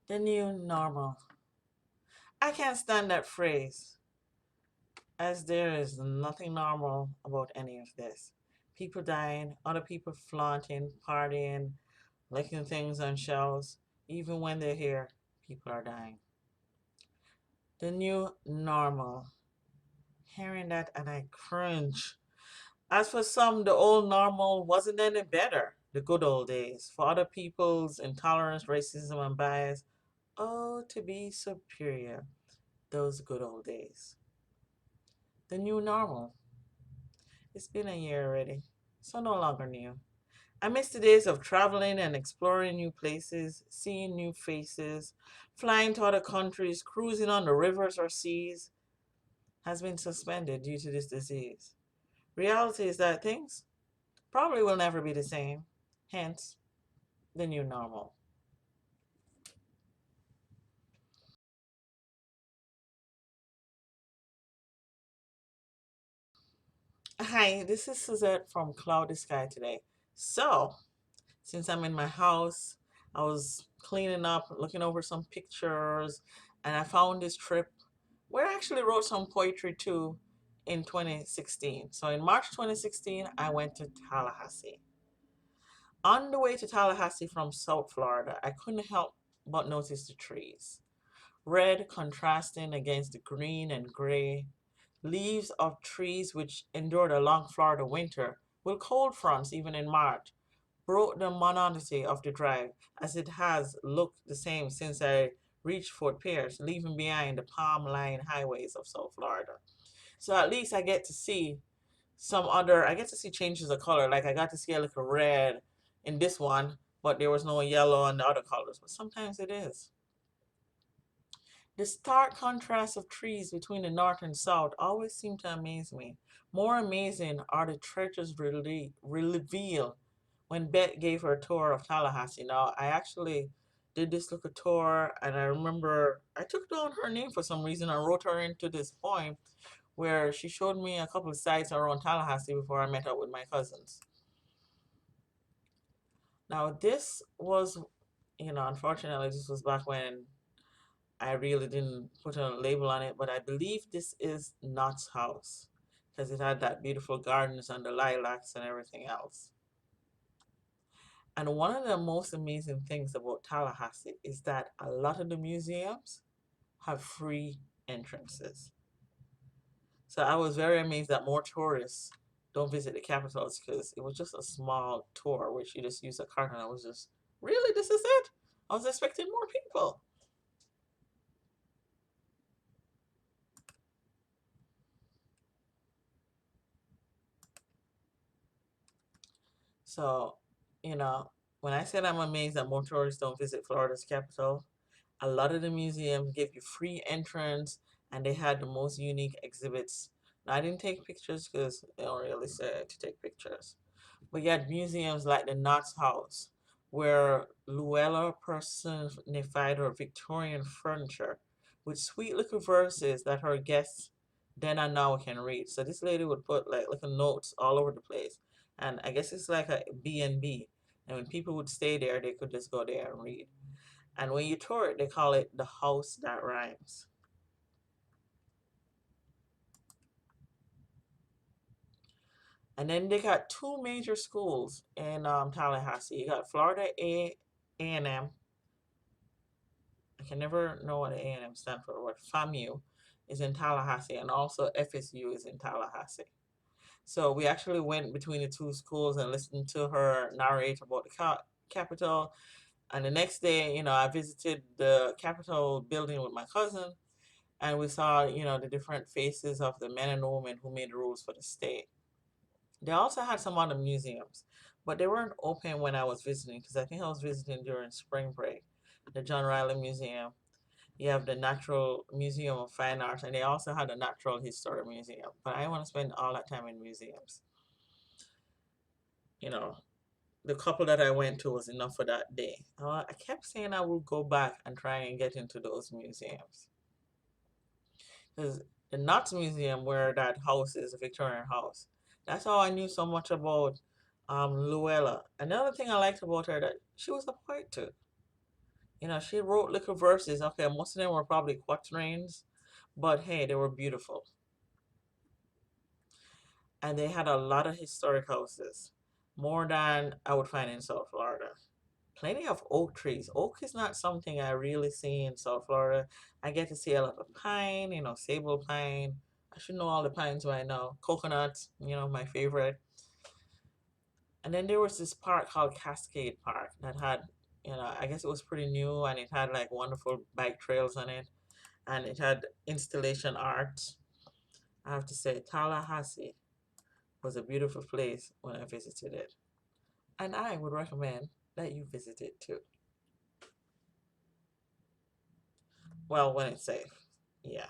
The new normal. I can't stand that phrase, as there is nothing normal about any of this. People dying, other people flaunting, partying, licking things on shelves. Even when they're here, people are dying. The new normal. Hearing that and I cringe. As for some, the old normal wasn't any better. The good old days. For other people's intolerance, racism, and bias, oh, to be superior. Those good old days. The new normal. It's been a year already, so no longer new. I miss the days of traveling and exploring new places, seeing new faces, flying to other countries, cruising on the rivers or seas has been suspended due to this disease. Reality is that things probably will never be the same, hence the new normal. Hi, this is Suzette from Cloudy Sky today. So, since I'm in my house, I was cleaning up, looking over some pictures, and I found this trip where I actually wrote some poetry too in 2016. So in March 2016, I went to Tallahassee. On the way to Tallahassee from South Florida, I couldn't help but notice the trees. Red contrasting against the green and gray leaves of trees which endured a long Florida winter with cold fronts even in March broke the monotony of the drive, as it has looked the same since I reached Fort Pierce, leaving behind the palm-lined highways of South Florida. So at least I get to see changes of color. Like I got to see a little red in this one, but there was no yellow on the other colors. But sometimes it is. The stark contrast of trees between the north and south always seem to amaze me. More amazing are the treasures revealed when Beth gave her tour of Tallahassee. Now, I actually did this little tour, and I remember I took down her name for some reason. I wrote her into this poem where she showed me a couple of sites around Tallahassee before I met up with my cousins. Now, this was, unfortunately, this was back when I really didn't put a label on it, but I believe this is Knott's house because it had that beautiful gardens and the lilacs and everything else. And one of the most amazing things about Tallahassee is that a lot of the museums have free entrances. So I was very amazed that more tourists don't visit the capitals because it was just a small tour which you just use a cart and I was just, really, this is it? I was expecting more people. So, you know, when I said I'm amazed that more tourists don't visit Florida's capital, a lot of the museums give you free entrance and they had the most unique exhibits. Now, I didn't take pictures because they don't really say to take pictures. But you had museums like the Knott's House, where Luella personified her Victorian furniture with sweet little verses that her guests then and now can read. So this lady would put like little notes all over the place. And I guess it's like a B&B. And when people would stay there, they could just go there and read. And when you tour it, they call it the house that rhymes. And then they got two major schools in Tallahassee. You got Florida A&M. I can never know what A&M stands for. What FAMU is in Tallahassee, and also FSU is in Tallahassee. So we actually went between the two schools and listened to her narrate about the capital. And the next day, I visited the Capitol building with my cousin, and we saw, the different faces of the men and women who made the rules for the state. They also had some other museums, but they weren't open when I was visiting because I think I was visiting during spring break. The John Riley Museum. You have the Natural Museum of Fine Arts, and they also had a Natural History Museum. But I want to spend all that time in museums. You know, the couple that I went to was enough for that day. I kept saying I would go back and try and get into those museums. Because the Knott's Museum, where that house is, a Victorian house, that's how I knew so much about Luella. Another thing I liked about her that she was a poet too. She wrote little verses. Okay, most of them were probably quatrains, but hey, they were beautiful. And they had a lot of historic houses, more than I would find in South Florida. Plenty of oak trees. Oak is not something I really see in South Florida. I get to see a lot of pine, sable pine. I should know all the pines by now. Coconuts, my favorite. And then there was this park called Cascade Park that had, I guess it was pretty new and it had like wonderful bike trails on it and it had installation art. I have to say, Tallahassee was a beautiful place when I visited it. And I would recommend that you visit it too. Well, when it's safe. Yeah.